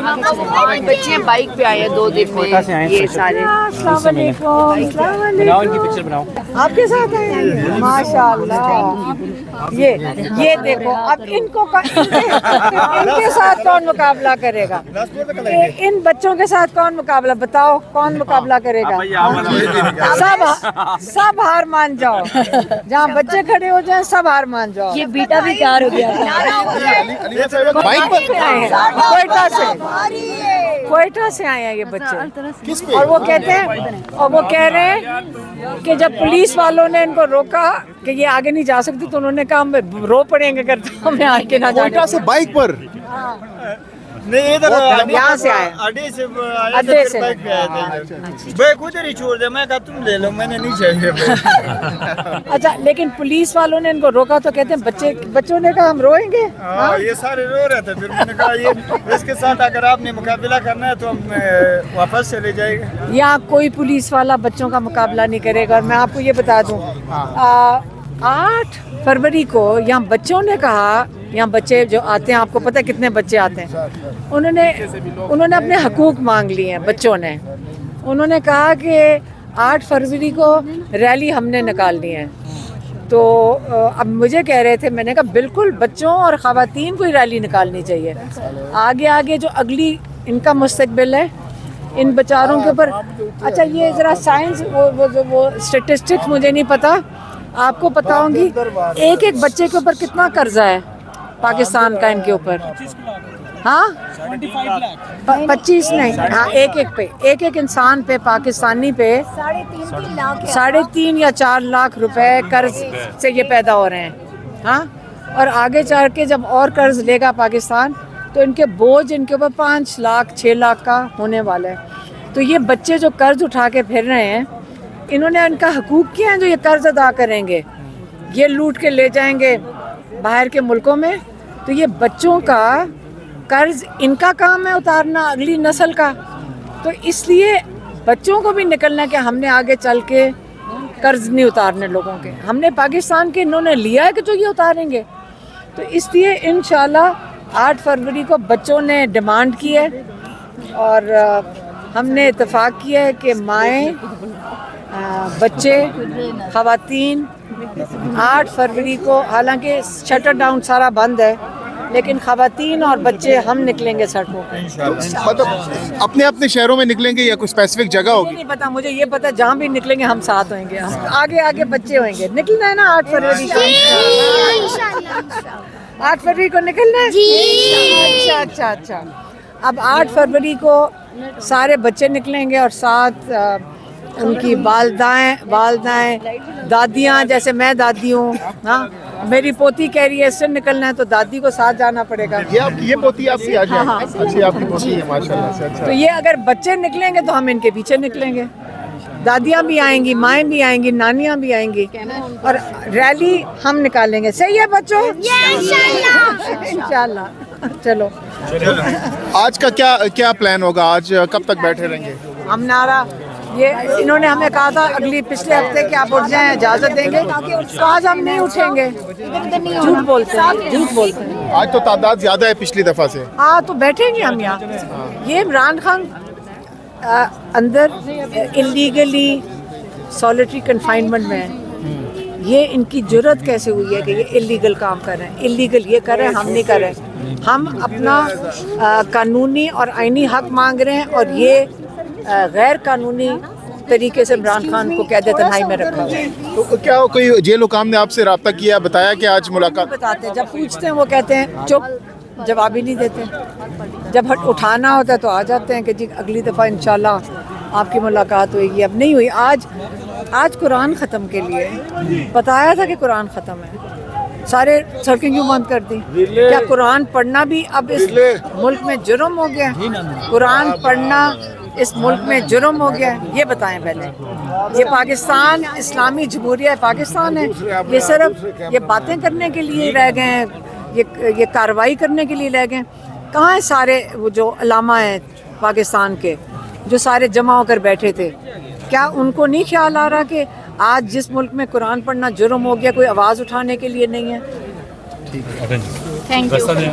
بچے بائک پہ آئے ہیں 2 دن میں یہ سارے. السلام علیکم. بناؤ ان کی پکچر بناؤ. آپ کے ساتھ آئے ہیں ماشاء اللہ. یہ دیکھو اب ان کو ان کے ساتھ کون مقابلہ کرے گا؟ ان بچوں کے ساتھ کون مقابلہ؟ بتاؤ کون مقابلہ کرے گا؟ سب ہار مان جاؤ. جہاں بچے کھڑے ہو جائیں سب ہار مان جاؤ. یہ بیٹا بھی تیار ہو گیا تھا. کوئٹہ سے آئے ہیں یہ بچے اور وہ کہتے ہیں اور وہ کہہ رہے ہیں کہ جب پولیس والوں نے ان کو روکا کہ یہ آگے نہیں جا سکتی تو انہوں نے کہا ہم رو پڑیں گے اگر ہمیں آگے نہ جانے. کوئٹہ سے بائک پر نہیں ادھر یہاں سے آئے اڈے سے بائک پہ آئے تھے. بائک ادھر ہی چھوڑ دیا. میں کہا تم لے لو میں نے نہیں چاہیے. اچھا لیکن پولیس والوں نے ان کو روکا تو کہتے ہیں بچوں نے کہا ہم روئیں گے. یہ سارے رو رہے تھے. پھر میں نے کہا یہ اس کے ساتھ اگر آپ نے مقابلہ کرنا ہے تو ہم واپس چلے جائیں گے. یہاں کوئی پولیس والا بچوں کا مقابلہ نہیں کرے گا. اور میں آپ کو یہ بتا دوں 8 فروری کو یہاں بچوں نے کہا یہاں بچے جو آتے ہیں آپ کو پتہ ہے کتنے بچے آتے ہیں انہوں نے اپنے حقوق مانگ لیے ہیں. بچوں نے انہوں نے کہا کہ 8 فروری کو ریلی ہم نے نکالنی ہے. تو اب مجھے کہہ رہے تھے میں نے کہا بالکل بچوں اور خواتین کو ہی ریلی نکالنی چاہیے. آگے جو اگلی ان کا مستقبل ہے ان بیچاروں کے اوپر. اچھا یہ ذرا سائنس وہ اسٹیٹسٹکس مجھے نہیں پتہ آپ کو پتہ ہوں گی. ایک بچے کے اوپر کتنا قرضہ ہے پاکستان کا ان کے اوپر؟ ہاں 25 نہیں ہاں ایک انسان پہ پاکستانی پہ 3.5 یا 4 لاکھ روپے قرض سے یہ پیدا ہو رہے ہیں. ہاں اور آگے چل کے جب اور قرض لے گا پاکستان تو ان کے بوجھ ان کے اوپر 5 لاکھ 6 لاکھ کا ہونے والا ہے. تو یہ بچے جو قرض اٹھا کے پھر رہے ہیں انہوں نے ان کا حقوق کیا ہے جو یہ قرض ادا کریں گے یہ لوٹ کے لے جائیں گے باہر کے ملکوں میں. تو یہ بچوں کا قرض ان کا کام ہے اتارنا اگلی نسل کا. تو اس لیے بچوں کو بھی نکلنا کہ ہم نے آگے چل کے قرض نہیں اتارنے لوگوں کے. ہم نے پاکستان کے انہوں نے لیا ہے کہ جو یہ اتاریں گے. تو اس لیے انشاءاللہ 8 فروری کو بچوں نے ڈیمانڈ کی ہے اور ہم نے اتفاق کیا ہے کہ مائیں بچے خواتین 8 فروری کو حالانکہ شٹر ڈاؤن سارا بند ہے لیکن خواتین اور بچے ہم نکلیں گے سڑکوں پہ. مطلب اپنے شہروں میں نکلیں گے یا کوئی اسپیسیفک جگہ ہوگی؟ نہیں پتا مجھے. یہ پتا جہاں بھی نکلیں گے ہم ساتھ ہوئیں گے. آگے بچے ہوئیں گے. نکلنا ہے نا 8 فروری کو 8 فروری کو نکلنا ہے. اچھا اب 8 فروری کو سارے بچے نکلیں گے اور ساتھ ان کی والدائیں دادیاں. جیسے میں دادی ہوں. ہاں میری پوتی کہہ رہی ہے اس سے نکلنا ہے تو دادی کو ساتھ جانا پڑے گا. یہ پوتی آپ کی آ جائے. اچھی آپ کی پوتی ہے ماشاءاللہ سے. اچھا تو یہ اگر بچے نکلیں گے تو ہم ان کے پیچھے نکلیں گے. دادیاں بھی آئیں گی مائیں بھی آئیں گی نانیاں بھی آئیں گی اور ریلی ہم نکالیں گے. صحیح ہے بچوں؟ انشاءاللہ. چلو آج کا کیا پلان ہوگا؟ آج کب تک بیٹھے رہیں گے؟ ہم نعرہ یہ انہوں نے ہمیں کہا تھا پچھلے ہفتے کہ آپ اٹھ جائیں اجازت دیں گے تو آج ہم نہیں اٹھیں گے. جھوٹ بولتے ہیں. آج تو تعداد زیادہ ہے پچھلی دفعہ سے. ہاں تو بیٹھیں گے ہم یہاں. یہ عمران خان اندر اللیگلی سولیٹری کنفائنمنٹ میں ہے. یہ ان کی جرت کیسے ہوئی ہے کہ یہ اللیگل کام کر رہے ہیں؟ اللیگل یہ کر رہے ہیں ہم نہیں کر رہے. ہم اپنا قانونی اور آئینی حق مانگ رہے ہیں اور یہ غیر قانونی طریقے سے عمران خان کو قید تنہائی میں رکھا ہوا ہے. تو کیا کوئی جیل حکام نے آپ سے رابطہ کیا بتایا کہ آج ملاقات؟ بتاتے ہیں جب پوچھتے ہیں وہ کہتے ہیں چپ جواب ہی نہیں دیتے. جب اٹھانا ہوتا ہے تو آ جاتے ہیں کہ جی اگلی دفعہ انشاءاللہ آپ کی ملاقات ہوئے گی. اب نہیں ہوئی. آج قرآن ختم کے لیے بتایا تھا کہ قرآن ختم ہے. سارے سڑکیں کیوں بند کر دی؟ کیا قرآن پڑھنا بھی اب اس ملک میں جرم ہو گیا؟ قرآن پڑھنا اس ملک میں جرم ہو گیا؟ یہ بتائیں پہلے. یہ پاکستان اسلامی جمہوریہ پاکستان ہے. یہ صرف یہ باتیں کرنے کے لیے رہ گئے ہیں. یہ کارروائی کرنے کے لیے رہ گئے. کہاں ہیں سارے وہ جو علماء ہیں پاکستان کے جو سارے جمع ہو کر بیٹھے تھے؟ کیا ان کو نہیں خیال آ رہا کہ آج جس ملک میں قرآن پڑھنا جرم ہو گیا کوئی آواز اٹھانے کے لیے نہیں ہے؟ Thank you.